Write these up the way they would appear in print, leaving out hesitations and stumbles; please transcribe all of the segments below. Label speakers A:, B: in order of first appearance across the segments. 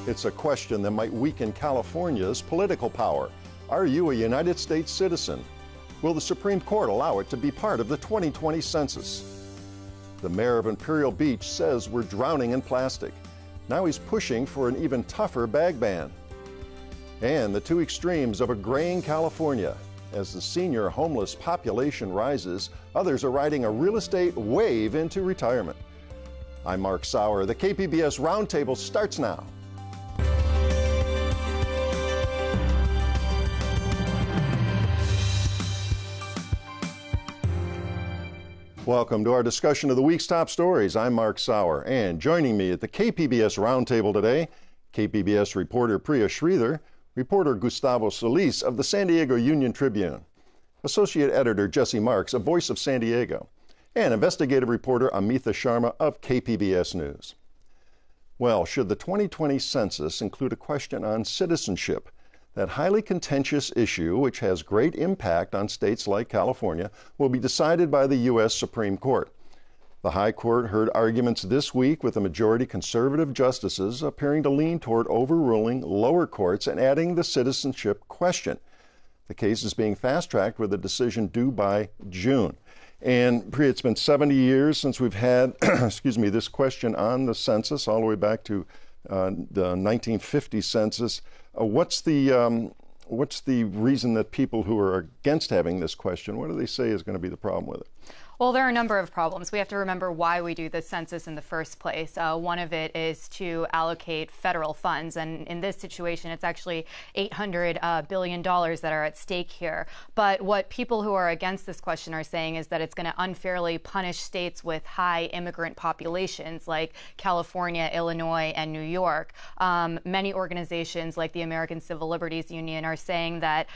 A: It's a question that might weaken California's political power. Are you a United States citizen? Will the Supreme Court allow it to be part of the 2020 census? The mayor of Imperial Beach says we're drowning in plastic. Now he's pushing for an even tougher bag ban. And the two extremes of a graying California. As the senior homeless population rises, others are riding a real estate wave into retirement. I'm Mark Sauer. The KPBS Roundtable starts now. Welcome to our discussion of the week's top stories. I'm Mark Sauer, and joining me at the KPBS Roundtable today, KPBS reporter Priya Sridhar, reporter Gustavo Solis of the San Diego Union-Tribune, associate editor Jesse Marks of Voice of San Diego, and investigative reporter Amitha Sharma of KPBS News. Well, should the 2020 census include a question on citizenship? That highly contentious issue, which has great impact on states like California, will be decided by the U.S. Supreme Court. The High Court heard arguments this week with the majority conservative justices appearing to lean toward overruling lower courts and adding the citizenship question. The case is being fast-tracked with a decision due by June. And Priya, it's been 70 years since we've had, this question on the census, all the way back to the 1950 census. What's the reason that people who are against having this question, what do they say is going to be the problem with it?
B: Well, there are a number of problems. We have to remember why we do the census in the first place. One of it is to allocate federal funds. And in this situation, it's actually $800 billion that are at stake here. But what people who are against this question are saying is that it's going to unfairly punish states with high immigrant populations like California, Illinois, and New York. Many organizations like the American Civil Liberties Union are saying that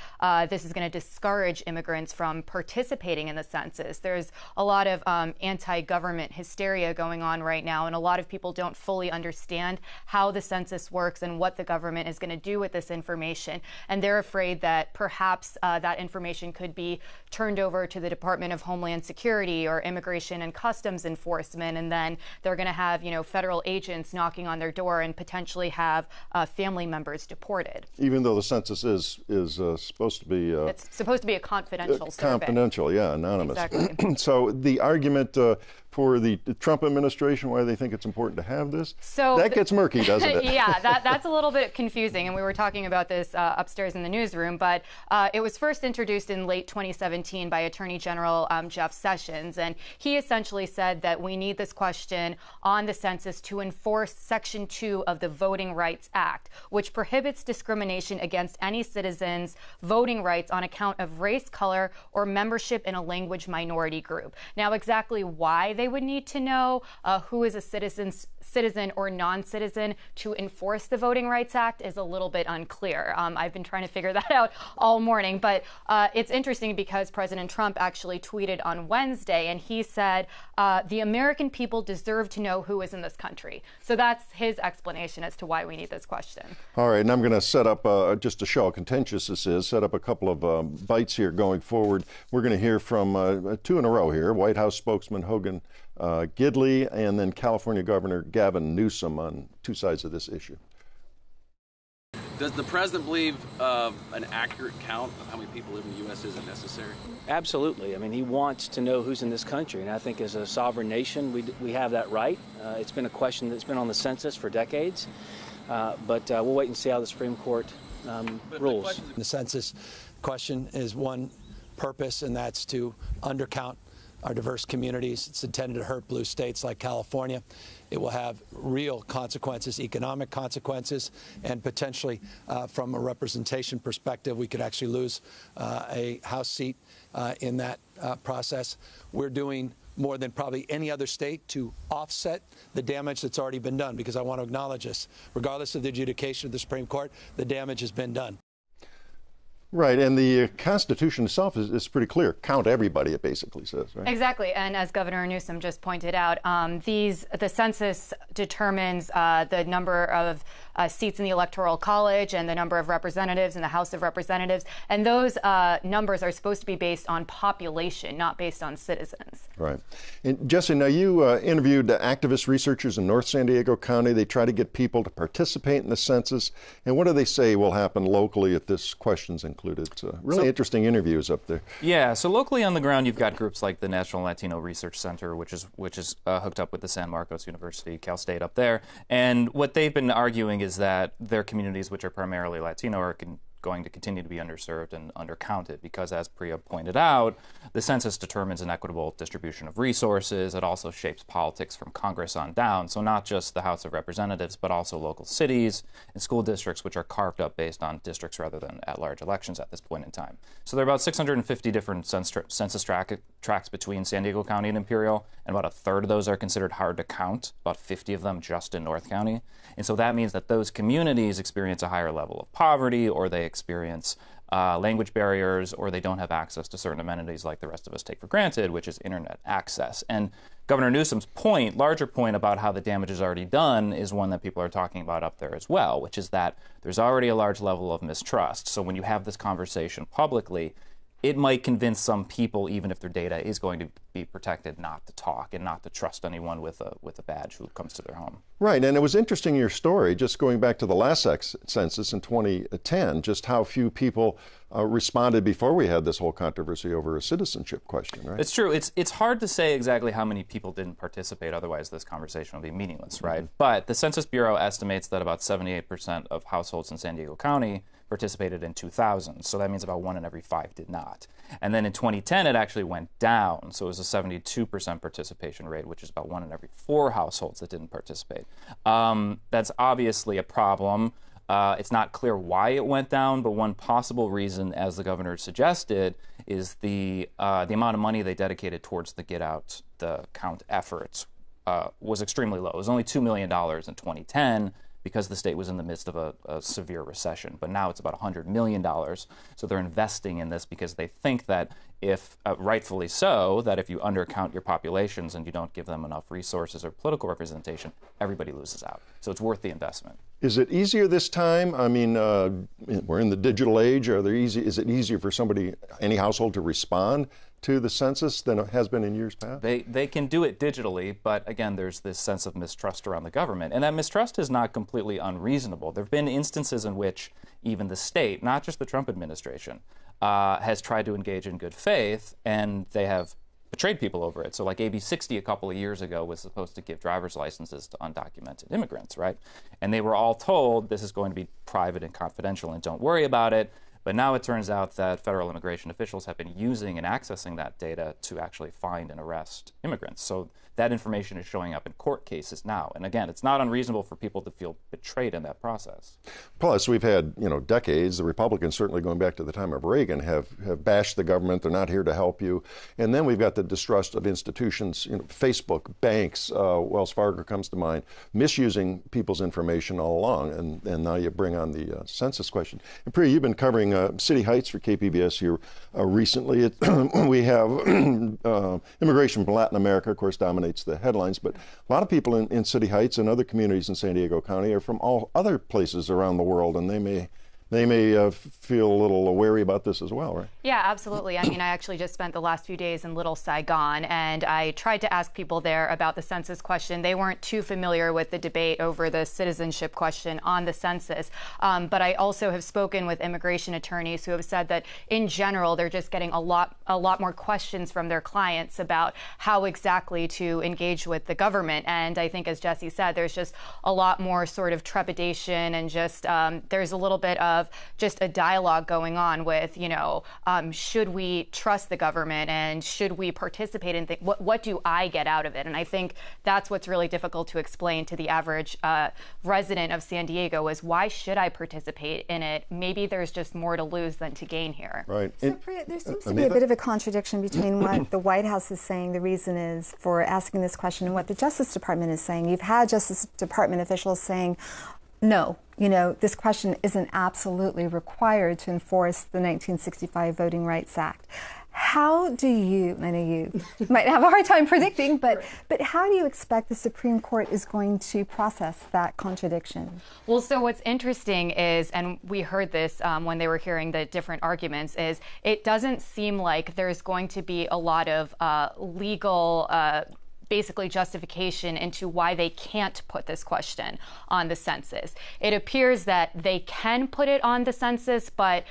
B: this is going to discourage immigrants from participating in the census. There's a lot of anti-government hysteria going on right now, and a lot of people don't fully understand how the census works and what the government is going to do with this information. And they're afraid that perhaps that information could be turned over to the Department of Homeland Security or Immigration and Customs Enforcement, and then they're going to have, federal agents knocking on their door and potentially have family members deported. Even though the census is supposed to be it's supposed to be a confidential survey.
A: Confidential, yeah, anonymous.
B: Exactly.
A: So the argument for the Trump administration, why they think it's important to have this, that gets murky, doesn't it?
B: Yeah, that's a little bit confusing, and we were talking about this upstairs in the newsroom, but it was first introduced in late 2017 by Attorney General Jeff Sessions, and he essentially said that we need this question on the census to enforce Section 2 of the Voting Rights Act, which prohibits discrimination against any citizen's voting rights on account of race, color, or membership in a language minority group. Now, exactly why they would need to know who is a citizen or non-citizen to enforce the Voting Rights Act is a little bit unclear. I've been trying to figure that out all morning, but it's interesting because President Trump actually tweeted on Wednesday, and he said the American people deserve to know who is in this country. So that's his explanation as to why we need this question.
A: All right, and I'm going to set up, just to show how contentious this is, set up a couple of bites here going forward. We're going to hear from two in a row here, White House spokesman Hogan Gidley and then California Governor Gavin Newsom on two sides of this issue.
C: Does the president believe an accurate count of how many people live in the U.S. isn't necessary?
D: Absolutely. I mean, he wants to know who's in this country, and I think as a sovereign nation, we have that right. It's been a question that's been on the census for decades, but we'll wait and see how the Supreme Court rules.
E: The census question is one purpose, and that's to undercount our diverse communities. It's intended to hurt blue states like California. It will have real consequences, economic consequences, and potentially from a representation perspective, we could actually lose a House seat in that process. We're doing more than probably any other state to offset the damage that's already been done, because I want to acknowledge this. Regardless of the adjudication of the Supreme Court, the damage has been done.
A: Right, and the Constitution itself is pretty clear. Count everybody, it basically says, right?
B: Exactly, and as Governor Newsom just pointed out, the census determines the number of seats in the Electoral College and the number of representatives in the House of Representatives. And those numbers are supposed to be based on population, not based on citizens.
A: Right. And Jesse, now you interviewed activist researchers in North San Diego County. They try to get people to participate in the census. And what do they say will happen locally if this question's included? Really interesting interviews up there.
F: Yeah, so locally on the ground, you've got groups like the National Latino Research Center, which is hooked up with the San Marcos University, Cal State up there. And what they've been arguing is that their communities, which are primarily Latino, are going to continue to be underserved and undercounted because, as Priya pointed out, the census determines an equitable distribution of resources. It also shapes politics from Congress on down. So not just the House of Representatives, but also local cities and school districts, which are carved up based on districts rather than at-large elections at this point in time. So there are about 650 different census tracts between San Diego County and Imperial, and about a third of those are considered hard to count, about 50 of them just in North County. And so that means that those communities experience a higher level of poverty, or they experience language barriers, or they don't have access to certain amenities like the rest of us take for granted, which is internet access. And Governor Newsom's larger point about how the damage is already done is one that people are talking about up there as well, which is that there's already a large level of mistrust. So when you have this conversation publicly, it might convince some people, even if their data is going to be protected, not to talk and not to trust anyone with a badge who comes to their home.
A: Right, and it was interesting your story, just going back to the last census in 2010, just how few people responded before we had this whole controversy over a citizenship question, right?
F: It's true. It's hard to say exactly how many people didn't participate, otherwise this conversation would be meaningless, right? Mm-hmm. But the Census Bureau estimates that about 78% of households in San Diego County participated in 2000. So that means about 1 in every 5 did not. And then in 2010, it actually went down. So it was a 72% participation rate, which is about 1 in every 4 households that didn't participate. That's obviously a problem. It's not clear why it went down, but one possible reason, as the governor suggested, is the amount of money they dedicated towards the Get Out the Count efforts was extremely low. It was only $2 million in 2010, because the state was in the midst of a severe recession. But now it's about $100 million. So they're investing in this because they think that if, rightfully so, that if you undercount your populations and you don't give them enough resources or political representation, everybody loses out. So it's worth the investment.
A: Is it easier this time? I mean, we're in the digital age. Is it easier for any household to respond to the census than it has been in years past?
F: They can do it digitally, but again, there's this sense of mistrust around the government. And that mistrust is not completely unreasonable. There have been instances in which even the state, not just the Trump administration, has tried to engage in good faith, and they have betrayed people over it. So like AB 60 a couple of years ago was supposed to give driver's licenses to undocumented immigrants, right? And they were all told this is going to be private and confidential and don't worry about it. But now it turns out that federal immigration officials have been using and accessing that data to actually find and arrest immigrants. So that information is showing up in court cases now. And again, it's not unreasonable for people to feel betrayed in that process.
A: Plus, we've had, decades, the Republicans, certainly going back to the time of Reagan, have bashed the government. They're not here to help you. And then we've got the distrust of institutions, Facebook, banks, Wells Fargo comes to mind, misusing people's information all along. And now you bring on the census question. And Priya, you've been covering City Heights for KPBS here recently. We have immigration from Latin America, of course, dominates the headlines, but a lot of people in City Heights and other communities in San Diego County are from all other places around the world, and they may feel a little wary about this as well, right?
B: Yeah, absolutely. I mean, I actually just spent the last few days in Little Saigon, and I tried to ask people there about the census question. They weren't too familiar with the debate over the citizenship question on the census. But I also have spoken with immigration attorneys who have said that in general, they're just getting a lot more questions from their clients about how exactly to engage with the government. And I think, as Jesse said, there's just a lot more sort of trepidation, and just there's a little bit of just a dialogue going on with, should we trust the government, and should we participate in what do I get out of it? And I think that's what's really difficult to explain to the average resident of San Diego is, why should I participate in it? Maybe there's just more to lose than to gain here.
A: Right.
G: So Priya, there seems to be a bit of a contradiction between what the White House is saying the reason is for asking this question and what the Justice Department is saying. You've had Justice Department officials saying, no, this question isn't absolutely required to enforce the 1965 Voting Rights Act. How do you, I know you might have a hard time predicting, but how do you expect the Supreme Court is going to process that contradiction?
B: Well, so what's interesting is, and we heard this when they were hearing the different arguments, is it doesn't seem like there's going to be a lot of legal basically justification into why they can't put this question on the census. It appears that they can put it on the census, but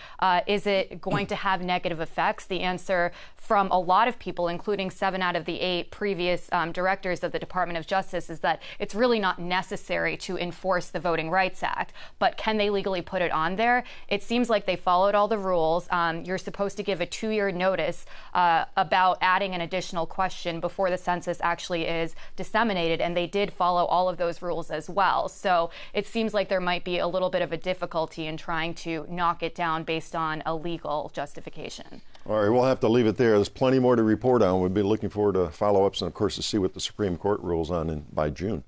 B: is it going to have negative effects? The answer from a lot of people, including 7 out of the 8 previous directors of the Department of Justice, is that it's really not necessary to enforce the Voting Rights Act. But can they legally put it on there? It seems like they followed all the rules. You're supposed to give a 2-year notice about adding an additional question before the census actually is disseminated, and they did follow all of those rules as well. So it seems like there might be a little bit of a difficulty in trying to knock it down based on a legal justification.
A: All right, we'll have to leave it there. There's plenty more to report on. We'll be looking forward to follow-ups and, of course, to see what the Supreme Court rules on by June.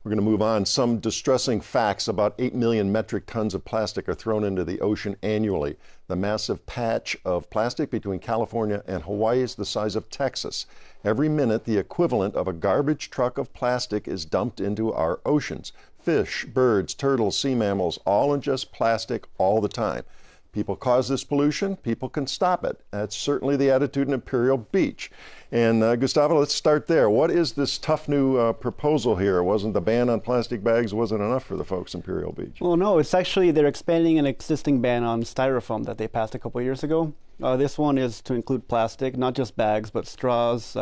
A: We're going to move on. Some distressing facts: about 8 million metric tons of plastic are thrown into the ocean annually. The massive patch of plastic between California and Hawaii is the size of Texas. Every minute, the equivalent of a garbage truck of plastic is dumped into our oceans. Fish, birds, turtles, sea mammals all ingest plastic all the time. People cause this pollution, people can stop it. That's certainly the attitude in Imperial Beach. And Gustavo, let's start there. What is this tough new proposal here? Wasn't the ban on plastic bags wasn't enough for the folks in Imperial Beach?
H: Well, no, it's actually they're expanding an existing ban on styrofoam that they passed a couple of years ago. This one is to include plastic, not just bags, but straws,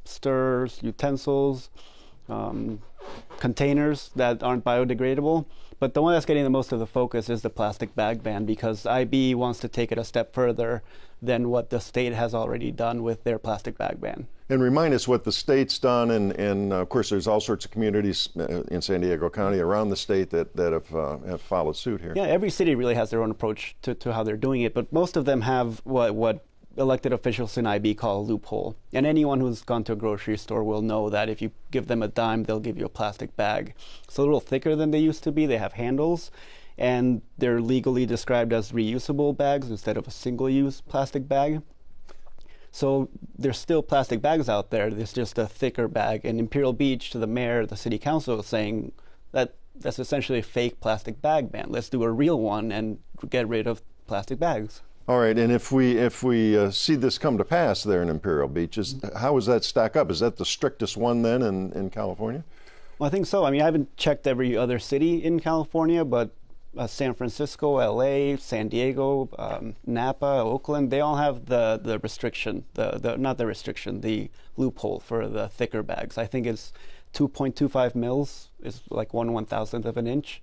H: stirrers, utensils, containers that aren't biodegradable. But the one that's getting the most of the focus is the plastic bag ban, because IB wants to take it a step further than what the state has already done with their plastic bag ban.
A: And remind us what the state's done, and of course there's all sorts of communities in San Diego County around the state that have followed suit here.
H: Yeah, every city really has their own approach to how they're doing it, but most of them have what elected officials in IB call a loophole. And anyone who's gone to a grocery store will know that if you give them a dime, they'll give you a plastic bag. It's a little thicker than they used to be. They have handles, and they're legally described as reusable bags instead of a single-use plastic bag. So there's still plastic bags out there. There's just a thicker bag. And Imperial Beach, to the mayor, the city council, is saying that that's essentially a fake plastic bag ban. Let's do a real one and get rid of plastic bags.
A: All right, and if we see this come to pass there in Imperial Beach, how does that stack up? Is that the strictest one then in California?
H: Well, I think so. I mean, I haven't checked every other city in California, but San Francisco, LA, San Diego, Napa, Oakland, they all have the restriction, the loophole for the thicker bags. I think it's 2.25 mils is like 1/1000th of an inch.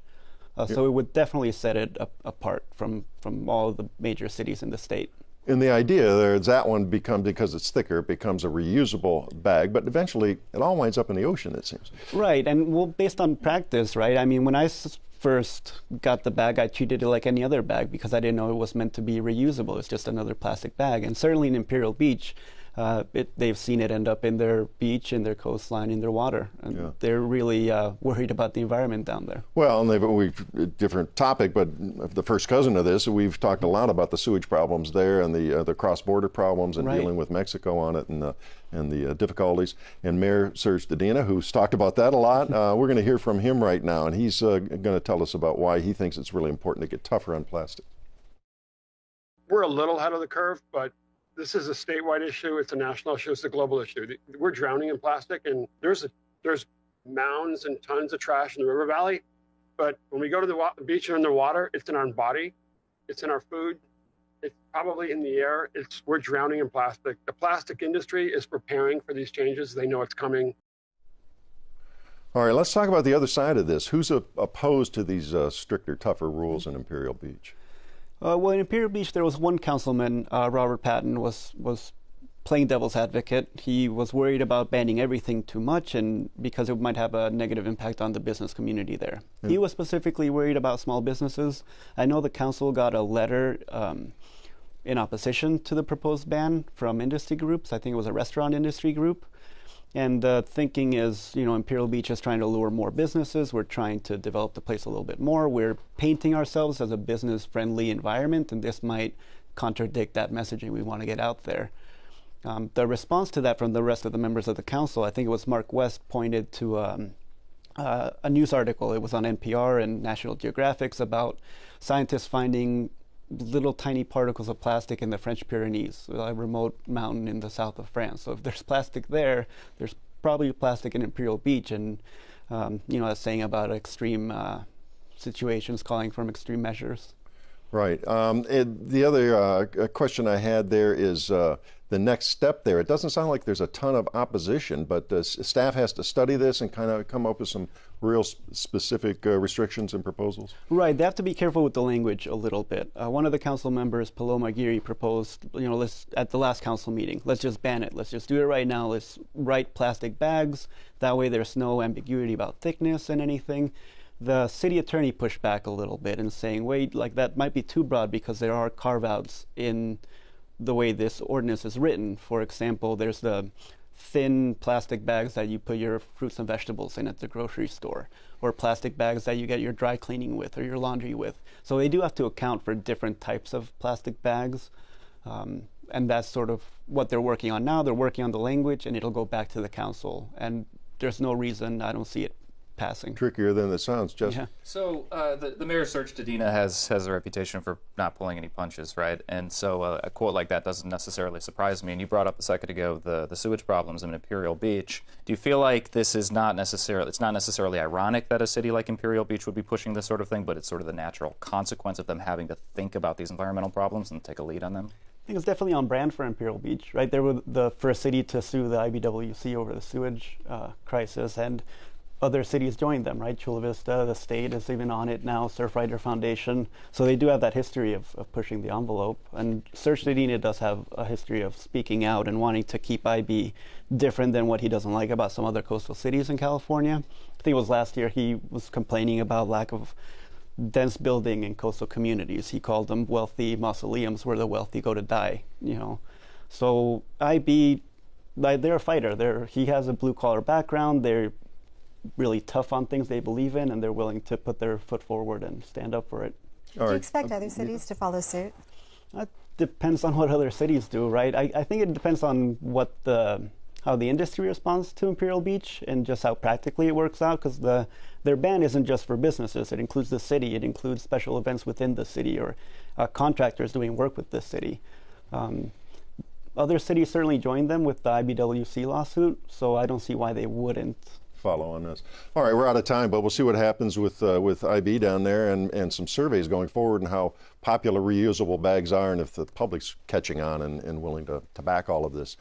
H: So it would definitely set it apart from all the major cities in the state.
A: And the idea there is that one because it's thicker, it becomes a reusable bag, but eventually it all winds up in the ocean, it seems.
H: Right, and well, based on practice, right? I mean, when I first got the bag, I treated it like any other bag because I didn't know it was meant to be reusable. It's just another plastic bag. And certainly in Imperial Beach, they've seen it end up in their beach, in their coastline, in their water. And they're really worried about the environment down there. Well,
A: and different topic, but the first cousin of this, we've talked a lot about the sewage problems there and the cross-border problems and dealing with Mexico on it and the difficulties. And Mayor Serge Dedina, who's talked about that a lot, we're going to hear from him right now, and he's going to tell us about why he thinks it's really important to get tougher on plastic.
I: We're a little ahead of the curve, but this is a statewide issue. It's a national issue. It's a global issue. We're drowning in plastic, and there's mounds and tons of trash in the river valley. But when we go to the beach or in the water, it's in our body, it's in our food, it's probably in the air. We're drowning in plastic. The plastic industry is preparing for these changes. They know it's coming.
A: All right, let's talk about the other side of this. Who's opposed to these stricter, tougher rules in Imperial Beach?
H: Well, in Imperial Beach, there was one councilman, Robert Patton, was playing devil's advocate. He was worried about banning everything too much, and because it might have a negative impact on the business community there. He was specifically worried about small businesses. I know the council got a letter in opposition to the proposed ban from industry groups. I think it was a restaurant industry group. And the thinking is, Imperial Beach is trying to lure more businesses. We're trying to develop the place a little bit more. We're painting ourselves as a business-friendly environment, and this might contradict that messaging we want to get out there. The response to that from the rest of the members of the council, I think it was Mark West, pointed to a news article. It was on NPR and National Geographic's about scientists finding little tiny particles of plastic in the French Pyrenees, a remote mountain in the south of France. So if there's plastic there, there's probably plastic in Imperial Beach, and that's saying about extreme situations, calling for extreme measures.
A: Right. The other question I had there is the next step there. It doesn't sound like there's a ton of opposition, but staff has to study this and kind of come up with some real specific restrictions and proposals.
H: Right. They have to be careful with the language a little bit. One of the council members, Paloma Aguirre, proposed, let's, at the last council meeting, let's just ban it. Let's just do it right now. Let's write plastic bags. That way there's no ambiguity about thickness and anything. The city attorney pushed back a little bit and saying, wait, like that might be too broad because there are carve-outs in the way this ordinance is written. For example, there's the thin plastic bags that you put your fruits and vegetables in at the grocery store, or plastic bags that you get your dry cleaning with or your laundry with. So they do have to account for different types of plastic bags. And that's sort of what they're working on now. They're working on the language, and it'll go back to the council. And there's no reason, I don't see it passing.
A: Trickier than it sounds, Justin.
H: Yeah.
F: So the mayor's search to Dina has a reputation for not pulling any punches, right? And so a quote like that doesn't necessarily surprise me. And you brought up a second ago the sewage problems in Imperial Beach. Do you feel like this is not necessarily ironic that a city like Imperial Beach would be pushing this sort of thing, but it's sort of the natural consequence of them having to think about these environmental problems and take a lead on them?
H: I think it's definitely on brand for Imperial Beach, right? They were the first city to sue the IBWC over the sewage crisis, and other cities joined them, right? Chula Vista, the state is even on it now, Surfrider Foundation. So they do have that history of pushing the envelope. And Search to Dina does have a history of speaking out and wanting to keep IB different than what he doesn't like about some other coastal cities in California. I think it was last year he was complaining about lack of dense building in coastal communities. He called them wealthy mausoleums where the wealthy go to die, So IB, they're a fighter. He has a blue-collar background. They're really tough on things they believe in, and they're willing to put their foot forward and stand up for it.
G: Do you expect other cities to follow suit?
H: That depends on what other cities do, right? I think it depends on how the industry responds to Imperial Beach and just how practically it works out, because their ban isn't just for businesses. It includes the city. It includes special events within the city or contractors doing work with the city. Other cities certainly joined them with the IBWC lawsuit, so I don't see why they wouldn't
A: follow on this. All right, we're out of time, but we'll see what happens with IB down there and some surveys going forward and how popular reusable bags are and if the public's catching on and willing to back all of this.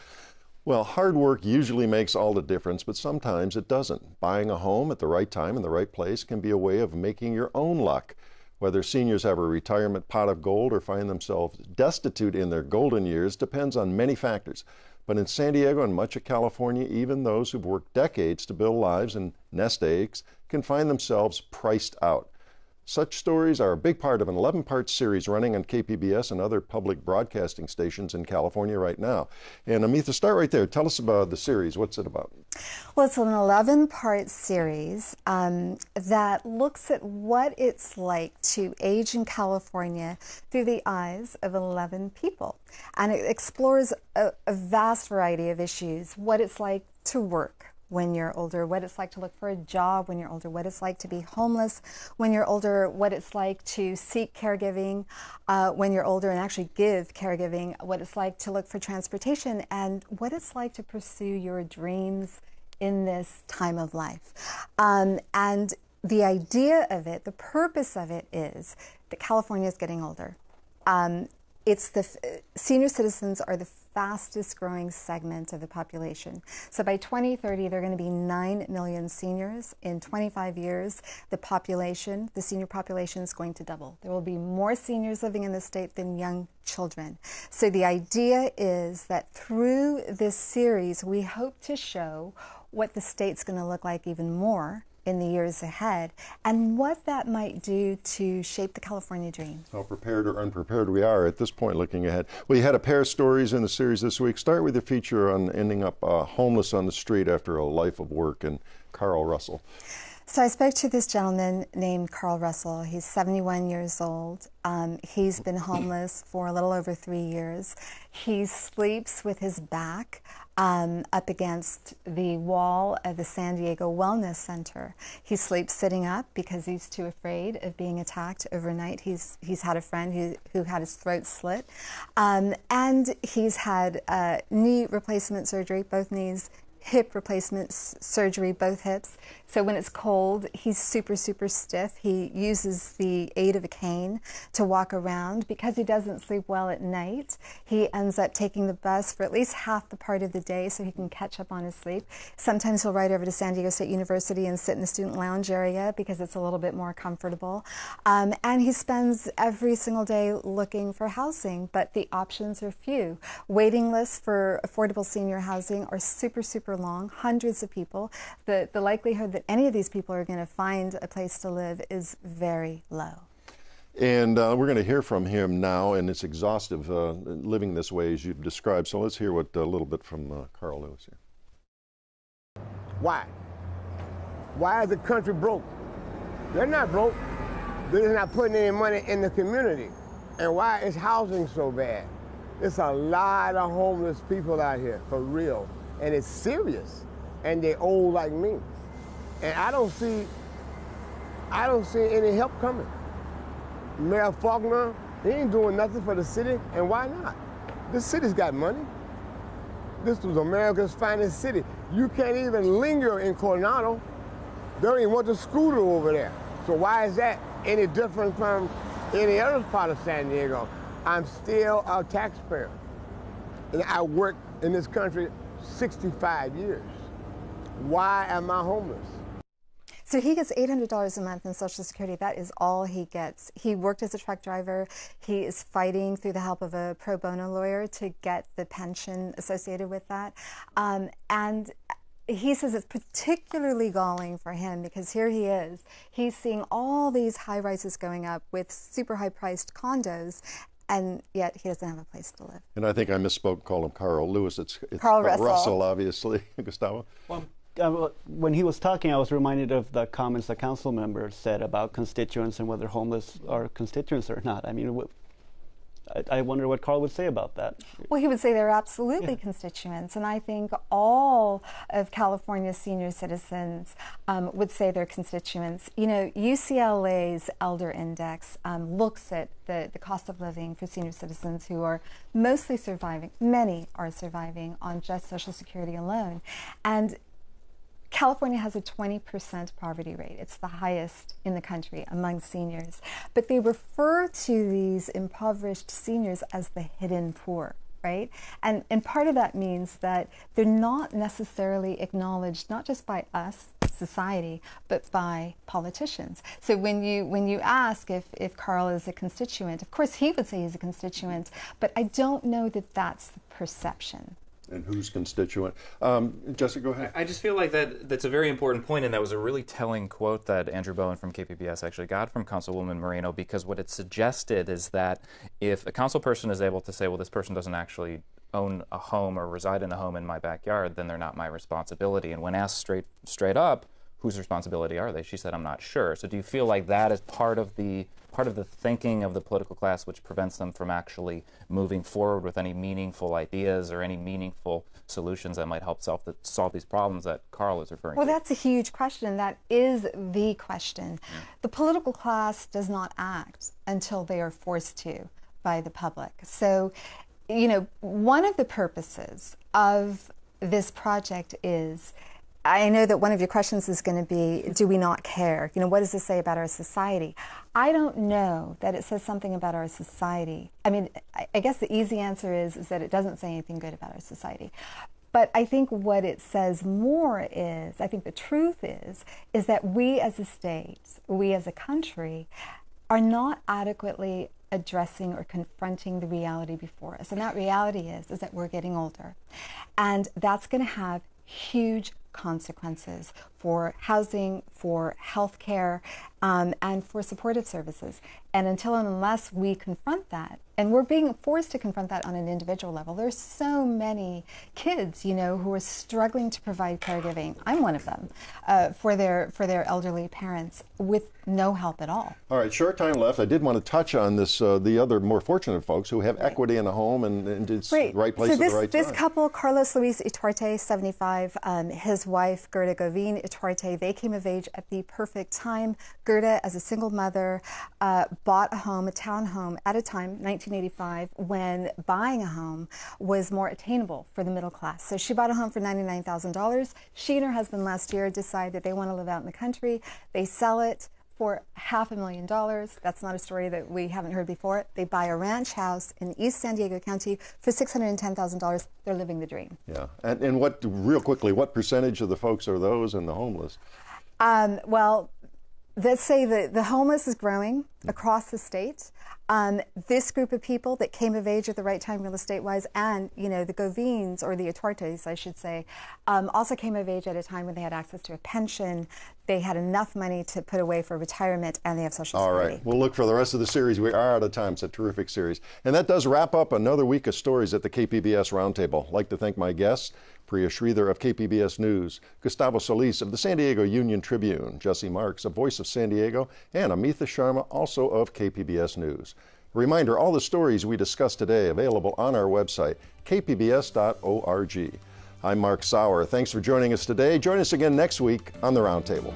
A: Well, hard work usually makes all the difference, but sometimes it doesn't. Buying a home at the right time in the right place can be a way of making your own luck. Whether seniors have a retirement pot of gold or find themselves destitute in their golden years depends on many factors. But in San Diego and much of California, even those who've worked decades to build lives and nest eggs can find themselves priced out. Such stories are a big part of an 11-part series running on KPBS and other public broadcasting stations in California right now. And Amitha, start right there. Tell us about the series. What's it about?
G: Well, it's an 11-part series that looks at what it's like to age in California through the eyes of 11 people. And it explores a vast variety of issues, what it's like to work when you're older, what it's like to look for a job when you're older, what it's like to be homeless when you're older, what it's like to seek caregiving when you're older and actually give caregiving, what it's like to look for transportation, and what it's like to pursue your dreams in this time of life. And the idea of it, the purpose of it is that California is getting older. Senior citizens are the fastest growing segment of the population. So by 2030, there are going to be 9 million seniors. In 25 years, the senior population is going to double. There will be more seniors living in the state than young children. So the idea is that through this series, we hope to show what the state's going to look like even more in the years ahead, and what that might do to shape the California dream.
A: How prepared or unprepared we are at this point looking ahead. Well, you had a pair of stories in the series this week. Start with your feature on ending up homeless on the street after a life of work, and Carl Russell.
G: So I spoke to this gentleman named Carl Russell. He's 71 years old. He's been homeless for a little over 3 years. He sleeps with his back up against the wall of the San Diego Wellness Center. He sleeps sitting up because he's too afraid of being attacked overnight. He's had a friend who had his throat slit. And he's had knee replacement surgery, both knees, hip replacement surgery, both hips. So when it's cold, he's super, super stiff. He uses the aid of a cane to walk around. Because he doesn't sleep well at night, he ends up taking the bus for at least half the part of the day so he can catch up on his sleep. Sometimes he'll ride over to San Diego State University and sit in the student lounge area because it's a little bit more comfortable. And he spends every single day looking for housing, but the options are few. Waiting lists for affordable senior housing are super, super long, hundreds of people. The likelihood that any of these people are going to find a place to live is very low.
A: And we're going to hear from him now, and it's exhaustive living this way as you've described. So let's hear what a little bit from Carl Lewis here.
J: Why? Why is the country broke? They're not broke. They're just not putting any money in the community. And why is housing so bad? There's a lot of homeless people out here, for real. And it's serious. And they're old like me. And I don't see any help coming. Mayor Faulkner, he ain't doing nothing for the city, and why not? This city's got money. This was America's finest city. You can't even linger in Coronado. They don't even want the scooter over there. So why is that any different from any other part of San Diego? I'm still a taxpayer. And I worked in this country 65 years. Why am I homeless?
G: So he gets $800 a month in Social Security. That is all he gets. He worked as a truck driver. He is fighting through the help of a pro bono lawyer to get the pension associated with that. And he says it's particularly galling for him because here he is. He's seeing all these high rises going up with super high-priced condos, and yet he doesn't have a place to live.
A: And I think I misspoke, called him Carl Lewis. It's
G: Carl Russell,
A: obviously. Gustavo?
H: When he was talking, I was reminded of the comments the council member said about constituents and whether homeless are constituents or not. I mean, I wonder what Carl would say about that.
G: Well, he would say they're absolutely constituents, and I think all of California's senior citizens would say they're constituents. You know, UCLA's Elder Index looks at the cost of living for senior citizens who are mostly surviving, many are surviving on just Social Security alone. And California has a 20% poverty rate. It's the highest in the country among seniors. But they refer to these impoverished seniors as the hidden poor, right? And part of that means that they're not necessarily acknowledged, not just by us, society, but by politicians. So when you ask if Carl is a constituent, of course he would say he's a constituent, but I don't know that that's the perception.
A: And who's constituent? Jessica, go ahead.
F: I just feel like that's a very important point, and that was a really telling quote that Andrew Bowen from KPBS actually got from Councilwoman Moreno, because what it suggested is that if a council person is able to say, well, this person doesn't actually own a home or reside in a home in my backyard, then they're not my responsibility. And when asked straight up, whose responsibility are they? She said, I'm not sure. So do you feel like that is part of the thinking of the political class, which prevents them from actually moving forward with any meaningful ideas or any meaningful solutions that might help solve these problems that Carl is referring to?
G: Well, that's a huge question. That is the question. The political class does not act until they are forced to by the public. So, you know, one of the purposes of this project is, I know that one of your questions is going to be, do we not care? You know, what does this say about our society? I don't know that it says something about our society. I mean, I guess the easy answer is that it doesn't say anything good about our society. But I think what it says more is, I think the truth is that we as a state, we as a country, are not adequately addressing or confronting the reality before us. And that reality is that we're getting older. And that's going to have huge consequences for housing, for health care, and for supportive services. And until and unless we confront that, and we're being forced to confront that on an individual level, there's so many kids, you know, who are struggling to provide caregiving. I'm one of them, for their elderly parents with no help at all.
A: All right, short time left. I did want to touch on this, the other more fortunate folks who have equity in a home and it's the right place at the right time.
G: This couple, Carlos Luis Ituarte, 75, his wife, Gerda Govin Ituarte, they came of age at the perfect time. Gerda, as a single mother, bought a home, a townhome, at a time, 1985, when buying a home was more attainable for the middle class. So she bought a home for $99,000. She and her husband last year decide that they want to live out in the country. They sell it for $500,000. That's not a story that we haven't heard before. They buy a ranch house in East San Diego County for $610,000. They're living the dream.
A: Yeah, and what, real quickly, what percentage of the folks are those and the homeless?
G: Well, let's say the homeless is growing across the state. This group of people that came of age at the right time real estate-wise, and, you know, the Govins, or the Ituartes, I should say, also came of age at a time when they had access to a pension, they had enough money to put away for retirement, and they have Social Security.
A: All right, we'll look for the rest of the series. We are out of time. It's a terrific series. And that does wrap up another week of stories at the KPBS Roundtable. I'd like to thank my guests, Priya Sridhar of KPBS News, Gustavo Solis of the San Diego Union Tribune, Jesse Marks of Voice of San Diego, and Amitha Sharma, also of KPBS News. A reminder, all the stories we discussed today available on our website, kpbs.org. I'm Mark Sauer. Thanks for joining us today. Join us again next week on the Roundtable.